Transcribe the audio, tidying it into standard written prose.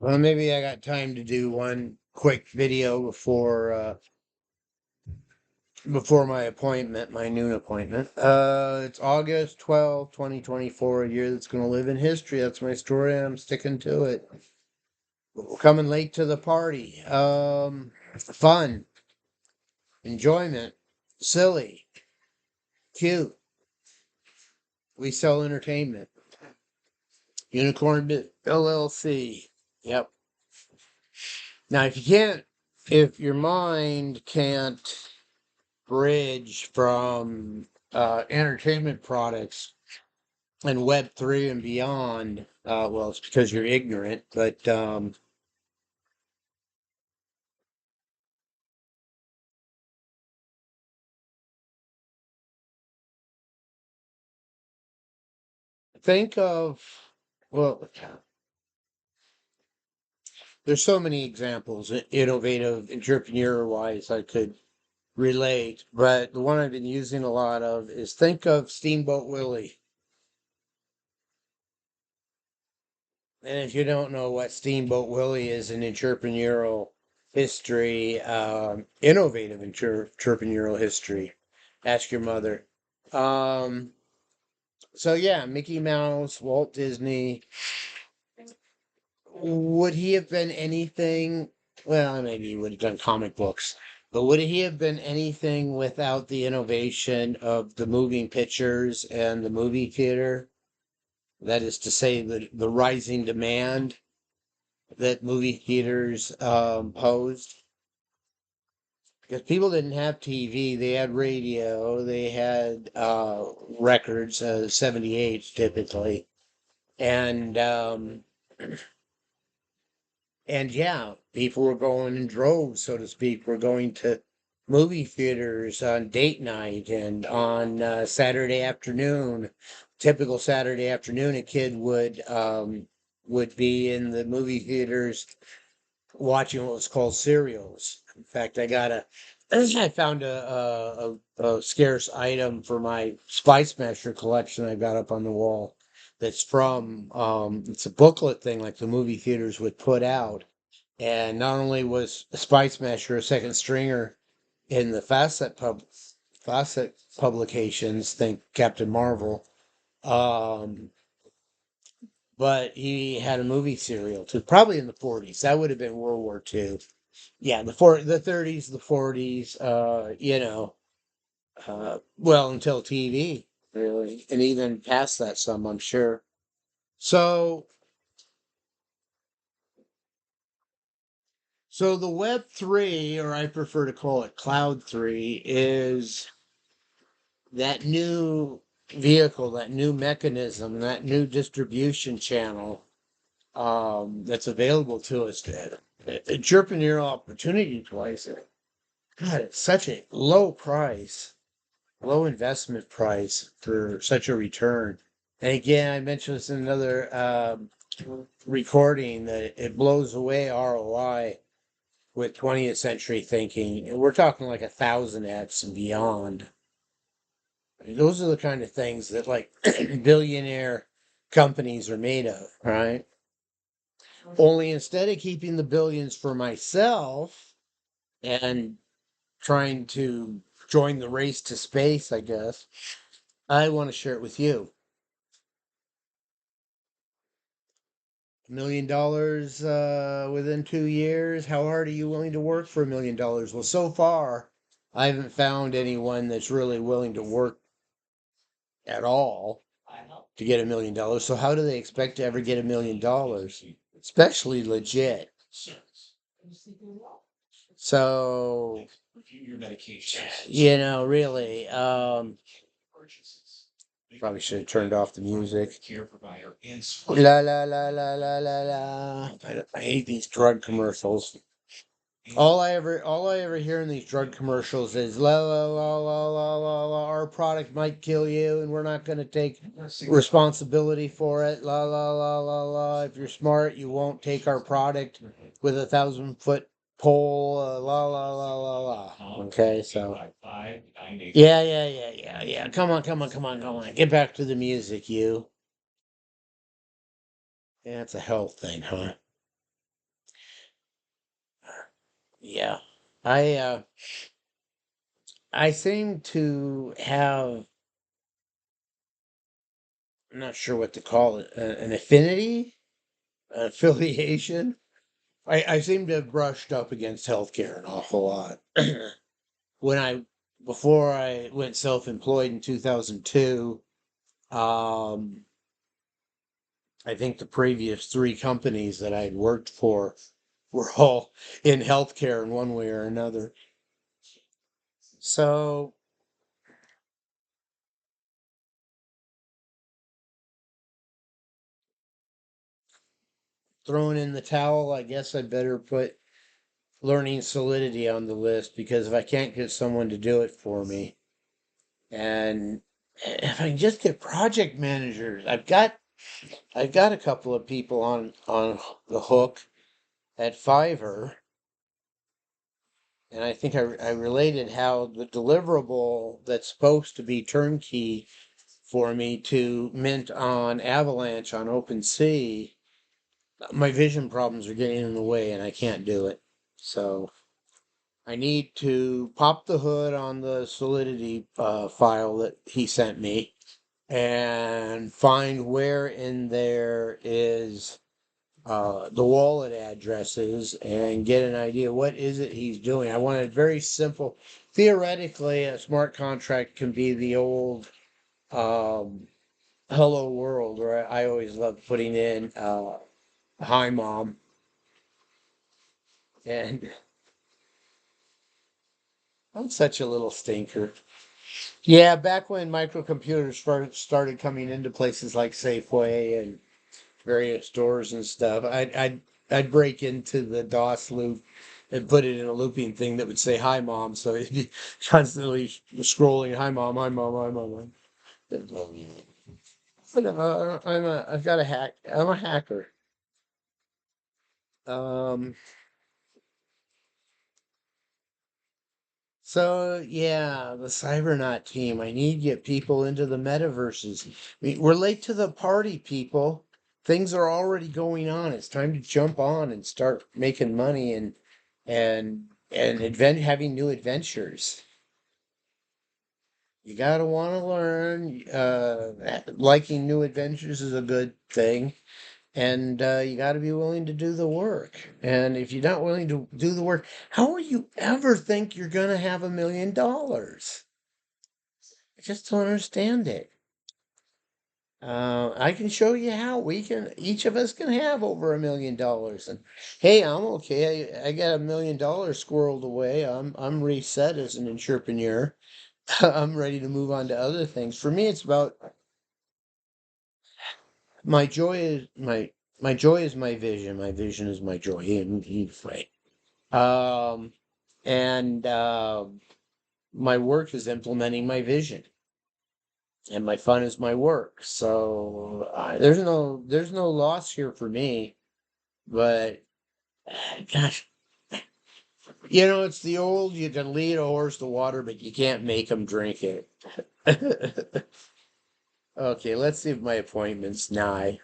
Well, maybe I got time to do one quick video before my appointment, my noon appointment. It's August 12th, 2024, a year that's going to live in history. That's my story. I'm sticking to it. Coming late to the party. Fun, enjoyment, silly, cute. We sell entertainment. Unicorn LLC. Yep. Now, if your mind can't bridge from entertainment products and Web3 and beyond, well, it's because you're ignorant, but think of, well, there's so many examples, innovative, entrepreneur wise, I could relate, but the one I've been using a lot of is think of Steamboat Willie. And if you don't know what Steamboat Willie is in entrepreneurial history, innovative entrepreneurial history, ask your mother. Um, so yeah, Mickey Mouse, Walt Disney. Would he have been anything? Well, maybe he would have done comic books, but would he have been anything without the innovation of the moving pictures and the movie theater? That is to say, the rising demand that movie theaters posed. Because people didn't have TV, they had radio, they had records, 78 typically, and yeah, people were going in droves, so to speak. Were going to movie theaters on date night and on Saturday afternoon. Typical Saturday afternoon, a kid would be in the movie theaters watching what was called serials. In fact, I found a scarce item for my Spice Smasher collection I got up on the wall. That's from it's a booklet thing like the movie theaters would put out, and not only was Spice Smasher a second stringer in the Facet publications, think Captain Marvel, um, but he had a movie serial too, probably in the 40s. That would have been World War II. Yeah, the 30s, the 40s, well, until TV, really, and even past that some, I'm sure. So, so the Web 3, or I prefer to call it Cloud 3, is that new vehicle, that new mechanism, that new distribution channel that's available to us. Entrepreneurial opportunity twice. God, it's such a low price, low investment price for such a return. And again, I mentioned this in another recording that it blows away ROI with 20th century thinking. And we're talking like 1,000x and beyond. I mean, those are the kind of things that like billionaire companies are made of, right? Only instead of keeping the billions for myself and trying to join the race to space, I guess, I want to share it with you. $1 million within 2 years. How hard are you willing to work for $1 million? Well, so far, I haven't found anyone that's really willing to work at all to get $1 million. So how do they expect to ever get $1 million? Especially legit. So, really, probably should have turned off the music. La la la la la la la. I hate these drug commercials. All I ever hear in these drug commercials is la la la la la la la. Our product might kill you, and we're not going to take responsibility for it. La la la la la. If you're smart, you won't take our product with 1,000-foot pole. La la la la la. Okay, so yeah, yeah, yeah, yeah, yeah. Come on, come on, come on, come on. Get back to the music, you. Yeah, it's a health thing, huh? Yeah. I seem to have, I'm not sure what to call it, an affinity, an affiliation. I seem to have brushed up against healthcare an awful lot. when I Before I went self-employed in 2002, um, I think the previous three companies that I'd worked for were all in healthcare in one way or another. So throwing in the towel, I guess I better put learning Solidity on the list because if I can't get someone to do it for me, and if I can just get project managers, I've got a couple of people on the hook at Fiverr, and I think I related how the deliverable that's supposed to be turnkey for me to mint on Avalanche on OpenSea, my vision problems are getting in the way and I can't do it. So I need to pop the hood on the Solidity file that he sent me and find where in there is the wallet addresses and get an idea what is it he's doing. I want it very simple. Theoretically, a smart contract can be the old um, hello world, where I always love putting in hi mom, and I'm such a little stinker. Yeah, back when microcomputers started coming into places like Safeway and various stores and stuff, I'd break into the DOS loop and put it in a looping thing that would say "Hi, Mom," so it'd be constantly scrolling "Hi, Mom, hi, Mom, hi, Mom." But I've got a hack. I'm a hacker. Um, So yeah, the Cybernaut team. I need to get people into the metaverses. We're late to the party, people. Things are already going on. It's time to jump on and start making money and having new adventures. You gotta want to learn. Liking new adventures is a good thing, and you got to be willing to do the work. And if you're not willing to do the work, how will you ever think you're gonna have $1 million? I just don't understand it. I can show you how each of us can have over $1 million. And hey, I'm okay. I got $1 million squirreled away. I'm reset as an entrepreneur. I'm ready to move on to other things. For me, it's about my joy is my joy is my vision. My vision is my joy. Right. Um, and my work is implementing my vision. And my fun is my work. So there's no loss here for me. But gosh, it's the old you can lead a horse to water, but you can't make him drink it. Okay, let's see if my appointment's nigh.